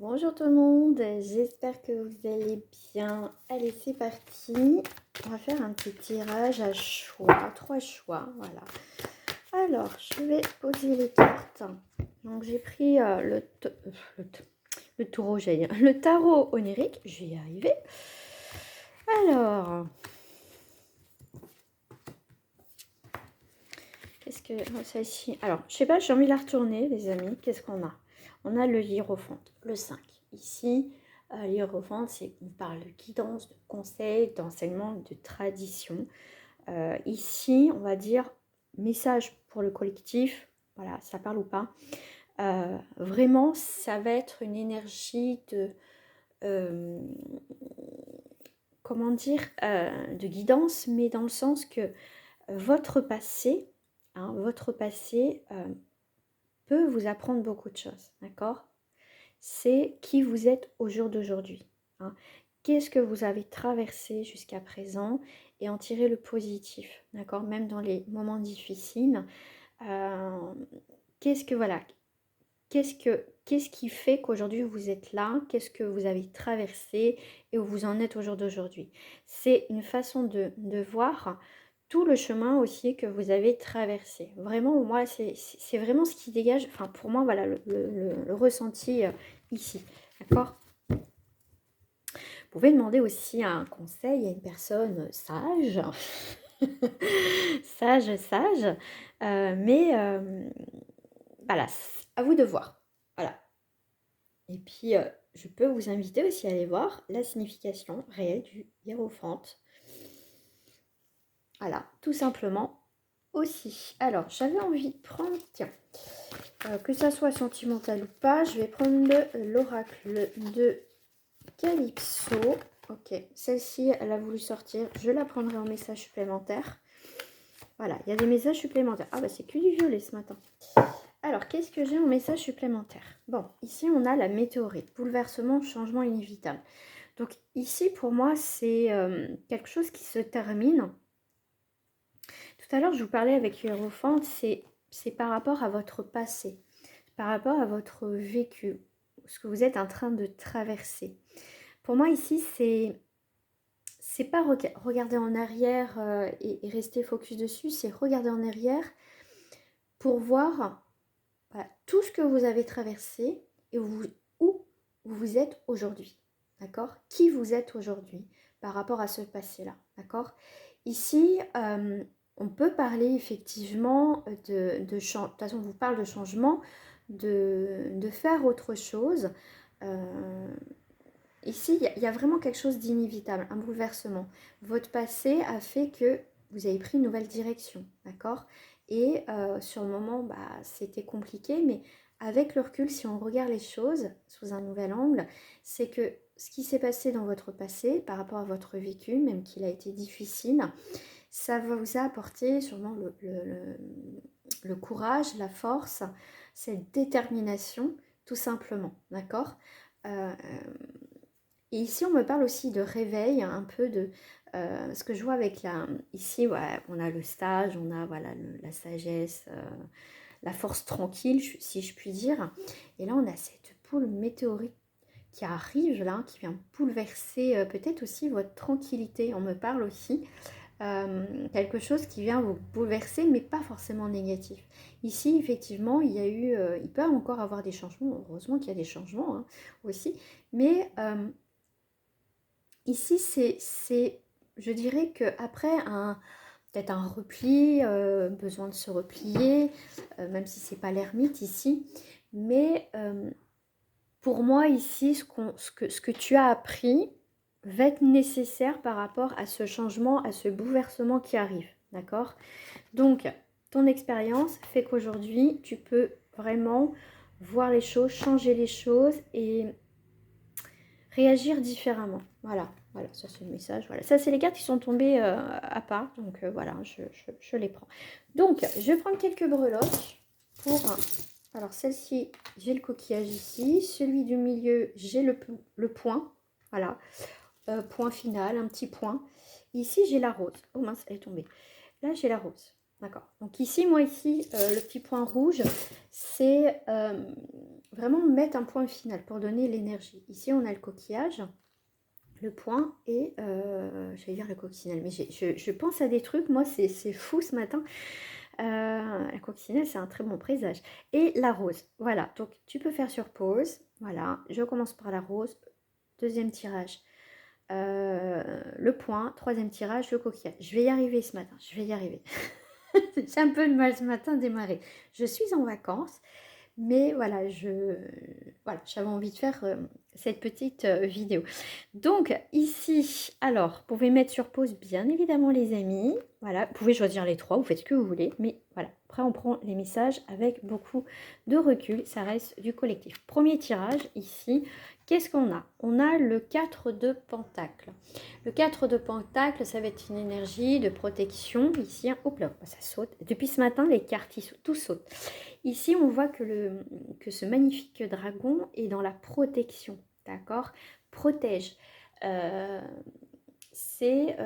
Bonjour tout le monde, j'espère que vous allez bien. Allez, c'est parti. On va faire un petit tirage à choix, 3 choix, voilà. Alors, je vais poser les cartes. Donc, j'ai pris le taureau, j'allais dire, le tarot onirique, je vais y arriver. Alors, qu'est-ce que celle-ci? Alors, je sais pas, j'ai envie de la retourner, les amis. Qu'est-ce qu'on a? On a le hiérophante, le 5. Ici, l'hiérophante, on parle de guidance, de conseils, d'enseignement, de tradition. Ici, on va dire message pour le collectif. Voilà, ça parle ou pas. Vraiment, ça va être une énergie de... comment dire, de guidance, mais dans le sens que votre passé, votre passé peut vous apprendre beaucoup de choses, d'accord? C'est qui vous êtes au jour d'aujourd'hui. Hein. Qu'est-ce que vous avez traversé jusqu'à présent et en tirer le positif, d'accord? Même dans les moments difficiles, qu'est-ce que voilà, qu'est-ce qui fait qu'aujourd'hui vous êtes là? Qu'est-ce que vous avez traversé et où vous en êtes au jour d'aujourd'hui? C'est une façon de voir tout le chemin aussi que vous avez traversé. Vraiment, moi, c'est vraiment ce qui dégage, enfin pour moi, voilà, le ressenti ici, d'accord? Vous pouvez demander aussi un conseil à une personne sage, sage, mais voilà, à vous de voir, voilà. Et puis, je peux vous inviter aussi à aller voir la signification réelle du hiérophante. Voilà, tout simplement aussi. Alors, j'avais envie de prendre, tiens, que ça soit sentimental ou pas, je vais prendre l'oracle de Calypso. Ok, celle-ci, elle a voulu sortir. Je la prendrai en message supplémentaire. Voilà, il y a des messages supplémentaires. Ah bah c'est que du violet ce matin. Alors, qu'est-ce que j'ai en message supplémentaire? Bon, ici, on a la météorite. Bouleversement, changement inévitable. Donc ici, pour moi, c'est quelque chose qui se termine. Tout à l'heure, je vous parlais avec Hiérophante, c'est par rapport à votre passé, par rapport à votre vécu, ce que vous êtes en train de traverser. Pour moi, ici, c'est pas regarder en arrière et rester focus dessus, c'est regarder en arrière pour voir voilà, tout ce que vous avez traversé et où vous êtes aujourd'hui, d'accord? Qui vous êtes aujourd'hui par rapport à ce passé-là, d'accord? Ici, on peut parler effectivement de toute façon, on vous parle de changement, de faire autre chose. Ici, il y a vraiment quelque chose d'inévitable, un bouleversement. Votre passé a fait que vous avez pris une nouvelle direction, d'accord? Et sur le moment, bah, c'était compliqué, mais avec le recul, si on regarde les choses sous un nouvel angle, c'est que ce qui s'est passé dans votre passé, par rapport à votre vécu, même qu'il a été difficile, ça vous a apporté sûrement le courage, la force, cette détermination, tout simplement, d'accord? Et ici, on me parle aussi de réveil, un peu de ce que je vois avec ici, ouais, on a le stage, on a voilà, la sagesse, la force tranquille, si je puis dire. Et là, on a cette boule météorique qui arrive là, qui vient bouleverser peut-être aussi votre tranquillité. On me parle aussi quelque chose qui vient vous bouleverser, mais pas forcément négatif. Ici, effectivement, il y a eu, il peut encore avoir des changements. Heureusement qu'il y a des changements hein, aussi, mais ici, je dirais qu'après peut-être un repli, besoin de se replier, même si c'est pas l'ermite ici, mais pour moi ici, ce que tu as appris va être nécessaire par rapport à ce changement, à ce bouleversement qui arrive, d'accord? Donc, ton expérience fait qu'aujourd'hui, tu peux vraiment voir les choses, changer les choses et réagir différemment. Voilà, voilà, ça c'est le message. Voilà, ça c'est les cartes qui sont tombées à part. Donc voilà, je les prends. Donc, je vais prendre quelques breloques pour... Alors celle-ci, j'ai le coquillage ici. Celui du milieu, j'ai le point. Voilà, point final, un petit point. Ici, j'ai la rose. Oh mince, elle est tombée. Là, j'ai la rose. D'accord. Donc ici, moi ici, le petit point rouge, c'est vraiment mettre un point final pour donner l'énergie. Ici, on a le coquillage, le point et, j'allais dire le coccinelle, mais je pense à des trucs, moi c'est fou ce matin. La coccinelle, c'est un très bon présage. Et la rose, voilà. Donc tu peux faire sur pause. Voilà, je commence par la rose. Deuxième tirage, le point. Troisième tirage, le coquillage. Je vais y arriver ce matin, je vais y arriver. J'ai un peu de mal ce matin à démarrer. Je suis en vacances, mais voilà, voilà, j'avais envie de faire cette petite vidéo. Donc ici, alors, vous pouvez mettre sur pause, bien évidemment les amis. Voilà, vous pouvez choisir les trois, vous faites ce que vous voulez. Mais voilà, après on prend les messages avec beaucoup de recul. Ça reste du collectif. Premier tirage, ici, qu'est-ce qu'on a? On a le 4 de Pentacle. Le 4 de Pentacle, ça va être une énergie de protection. Ici, hop là, ça saute. Depuis ce matin, les cartes, tout saute. Ici, on voit que ce magnifique dragon est dans la protection, d'accord? Protège. Euh, c'est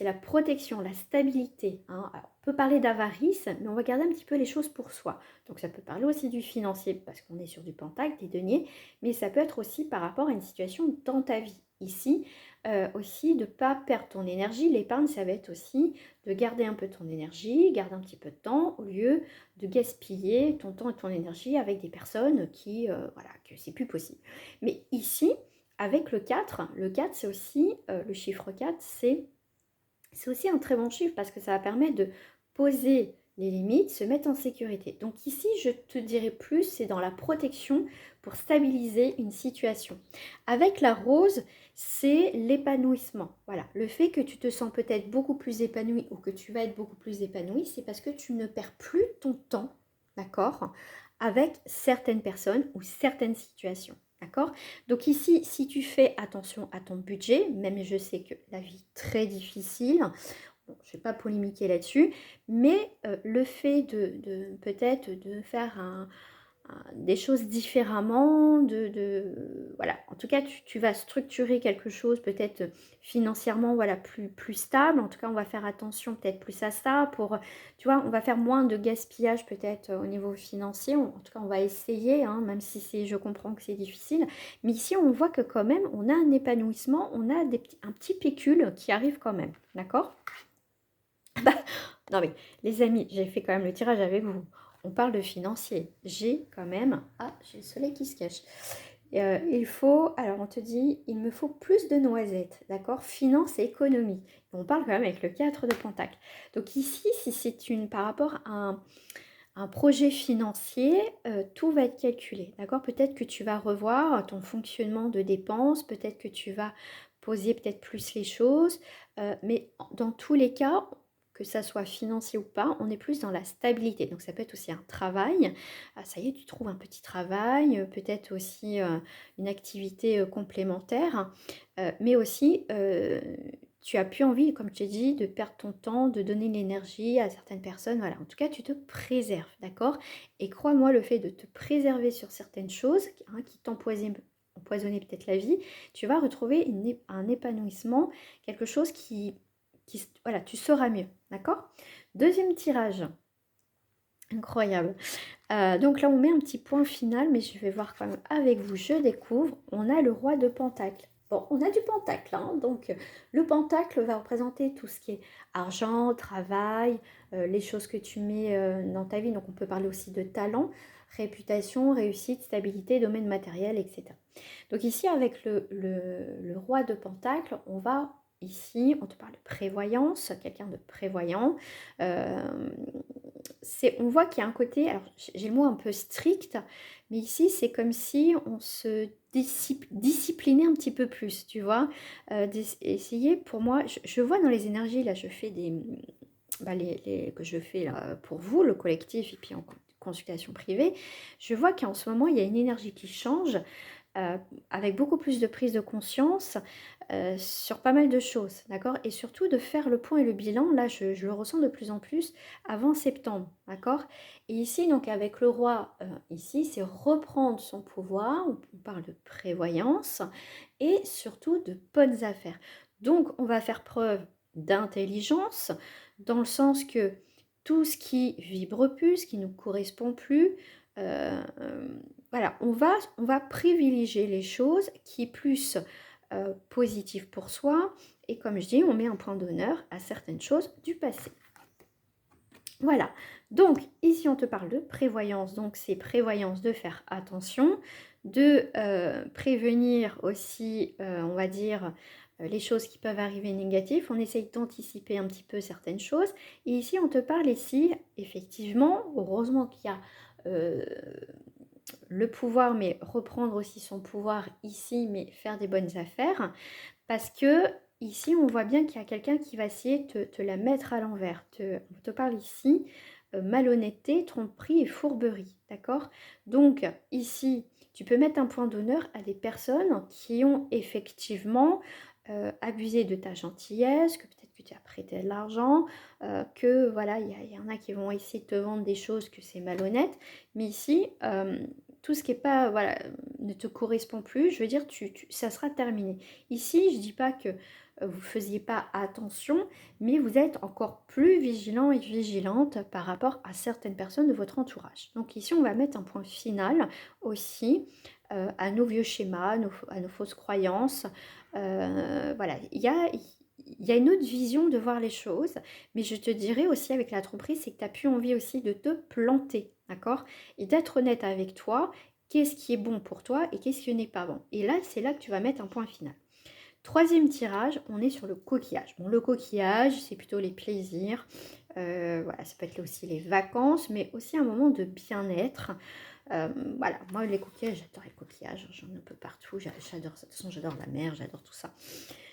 la protection, la stabilité, hein. Alors, on peut parler d'avarice, mais on va garder un petit peu les choses pour soi. Donc ça peut parler aussi du financier, parce qu'on est sur du pentacle, des deniers, mais ça peut être aussi par rapport à une situation dans ta vie. Ici, aussi de ne pas perdre ton énergie. L'épargne, ça va être aussi de garder un peu ton énergie, garder un petit peu de temps, au lieu de gaspiller ton temps et ton énergie avec des personnes qui, voilà, que c'est plus possible. Mais ici, avec le 4 c'est aussi, le chiffre 4, c'est aussi un très bon chiffre parce que ça va permettre de poser les limites, se mettre en sécurité. Donc ici, je te dirais plus, c'est dans la protection pour stabiliser une situation. Avec la rose, c'est l'épanouissement. Voilà, le fait que tu te sens peut-être beaucoup plus épanoui ou que tu vas être beaucoup plus épanoui, c'est parce que tu ne perds plus ton temps, d'accord, avec certaines personnes ou certaines situations. D'accord? Donc ici, si tu fais attention à ton budget, même je sais que la vie est très difficile, bon, je ne vais pas polémiquer là-dessus, mais le fait de peut-être de faire des choses différemment, voilà. En tout cas, tu vas structurer quelque chose peut-être financièrement, voilà, plus stable. En tout cas, on va faire attention peut-être plus à ça pour, tu vois, on va faire moins de gaspillage peut-être au niveau financier. En tout cas, on va essayer, hein, même si je comprends que c'est difficile. Mais ici, on voit que quand même, on a un épanouissement, on a un petit pécule qui arrive quand même, d'accord? Bah, non mais les amis, j'ai fait quand même le tirage avec vous. On parle de financier. J'ai quand même... Ah, j'ai le soleil qui se cache. Il faut... Alors on te dit, il me faut plus de noisettes, d'accord? Finance et économie. On parle quand même avec le 4 de Pentacle. Donc ici, si c'est par rapport à un projet financier, tout va être calculé, d'accord? Peut-être que tu vas revoir ton fonctionnement de dépenses, peut-être que tu vas poser peut-être plus les choses, mais dans tous les cas, que ça soit financier ou pas, on est plus dans la stabilité. Donc ça peut être aussi un travail. Ah, ça y est, tu trouves un petit travail, peut-être aussi une activité complémentaire, mais aussi tu as plus envie, comme je t'ai dit, de perdre ton temps, de donner de l'énergie à certaines personnes. Voilà, en tout cas, tu te préserves, d'accord? Et crois-moi, le fait de te préserver sur certaines choses, hein, qui empoisonnaient peut-être la vie, tu vas retrouver un épanouissement, quelque chose voilà, tu sauras mieux, d'accord? Deuxième tirage. Incroyable. Donc là, on met un petit point final, mais je vais voir quand même avec vous. Je découvre, on a le roi de Pentacle. Bon, on a du Pentacle, hein, donc le Pentacle va représenter tout ce qui est argent, travail, les choses que tu mets dans ta vie. Donc on peut parler aussi de talent, réputation, réussite, stabilité, domaine matériel, etc. Donc ici, avec le roi de Pentacle, ici, on te parle de prévoyance, quelqu'un de prévoyant. On voit qu'il y a un côté, alors j'ai le mot un peu strict, mais ici c'est comme si on se disciplinait un petit peu plus, tu vois. Essayer, pour moi, je vois dans les énergies, là je fais que je fais là, pour vous, le collectif, et puis en consultation privée, je vois qu'en ce moment il y a une énergie qui change, avec beaucoup plus de prise de conscience sur pas mal de choses, d'accord? Et surtout de faire le point et le bilan, là je le ressens de plus en plus avant septembre, d'accord? Et ici, donc avec le roi, ici, c'est reprendre son pouvoir, on parle de prévoyance, et surtout de bonnes affaires. Donc on va faire preuve d'intelligence, dans le sens que tout ce qui vibre plus, ce qui ne nous correspond plus. Voilà, on va privilégier les choses qui est plus positives pour soi. Et comme je dis, on met un point d'honneur à certaines choses du passé. Voilà, donc ici on te parle de prévoyance, donc c'est prévoyance de faire attention, de prévenir aussi, on va dire, les choses qui peuvent arriver négatives, on essaye d'anticiper un petit peu certaines choses, et ici on te parle ici, effectivement, heureusement qu'il y a le pouvoir, mais reprendre aussi son pouvoir ici, mais faire des bonnes affaires, parce que ici, on voit bien qu'il y a quelqu'un qui va essayer de te la mettre à l'envers. On te parle ici malhonnêteté, tromperie et fourberie, d'accord? Donc ici, tu peux mettre un point d'honneur à des personnes qui ont effectivement abusé de ta gentillesse, que peut-être que tu as prêté de l'argent, que voilà, il y en a qui vont essayer de te vendre des choses que c'est malhonnête, mais ici, tout ce qui est pas, voilà, ne te correspond plus, je veux dire, ça sera terminé. Ici, je dis pas que vous faisiez pas attention, mais vous êtes encore plus vigilant et vigilante par rapport à certaines personnes de votre entourage. Donc ici, on va mettre un point final aussi à nos vieux schémas, à nos fausses croyances. Voilà, il y a une autre vision de voir les choses, mais je te dirais aussi avec la tromperie, c'est que tu as plus envie aussi de te planter, d'accord? Et d'être honnête avec toi, qu'est-ce qui est bon pour toi et qu'est-ce qui n'est pas bon. Et là, c'est là que tu vas mettre un point final. Troisième tirage, on est sur le coquillage. Bon, le coquillage, c'est plutôt les plaisirs. Voilà, ça peut être aussi les vacances, mais aussi un moment de bien-être. Voilà, moi, les coquillages, j'adore les coquillages. J'en ai un peu partout. J'adore ça. De toute façon, j'adore la mer, j'adore tout ça.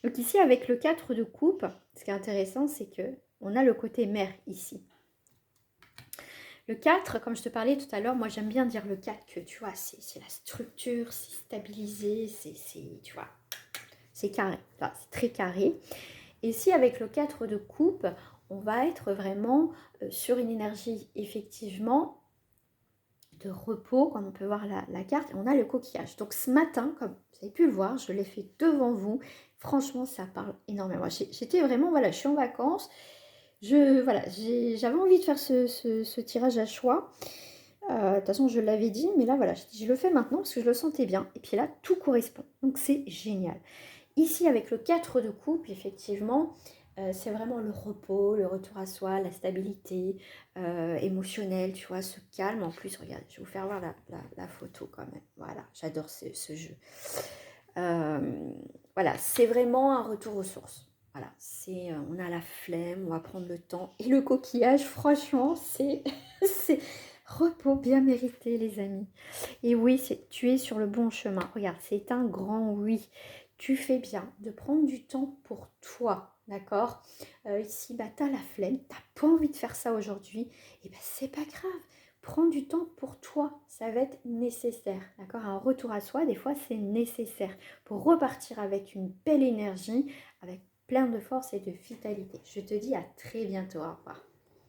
Donc ici, avec le 4 de coupe, ce qui est intéressant, c'est que on a le côté mer ici. Le 4, comme je te parlais tout à l'heure, moi j'aime bien dire le 4 que tu vois, c'est la structure, c'est stabilisé, tu vois, c'est carré, enfin, c'est très carré. Et ici avec le 4 de coupe, on va être vraiment sur une énergie effectivement de repos, comme on peut voir la carte, et on a le coquillage. Donc ce matin, comme vous avez pu le voir, je l'ai fait devant vous. Franchement, ça parle énormément. J'étais vraiment, voilà, je suis en vacances. Voilà, j'avais envie de faire ce tirage à choix. De toute façon, je l'avais dit, mais là, voilà, je le fais maintenant parce que je le sentais bien. Et puis là, tout correspond. Donc, c'est génial. Ici, avec le 4 de coupe, effectivement, c'est vraiment le repos, le retour à soi, la stabilité émotionnelle, tu vois, ce calme. En plus, regarde, je vais vous faire voir la photo quand même. Voilà, j'adore ce jeu. Voilà, c'est vraiment un retour aux sources. Voilà, on a la flemme, on va prendre le temps. Et le coquillage, franchement, c'est repos bien mérité, les amis. Et oui, tu es sur le bon chemin. Regarde, c'est un grand oui. Tu fais bien de prendre du temps pour toi, d'accord? Ici, bah, tu as la flemme, tu n'as pas envie de faire ça aujourd'hui. Et ben, c'est pas grave. Prends du temps pour toi, ça va être nécessaire, d'accord? Un retour à soi, des fois, c'est nécessaire pour repartir avec une belle énergie, avec plein de force et de vitalité. Je te dis à très bientôt, au revoir.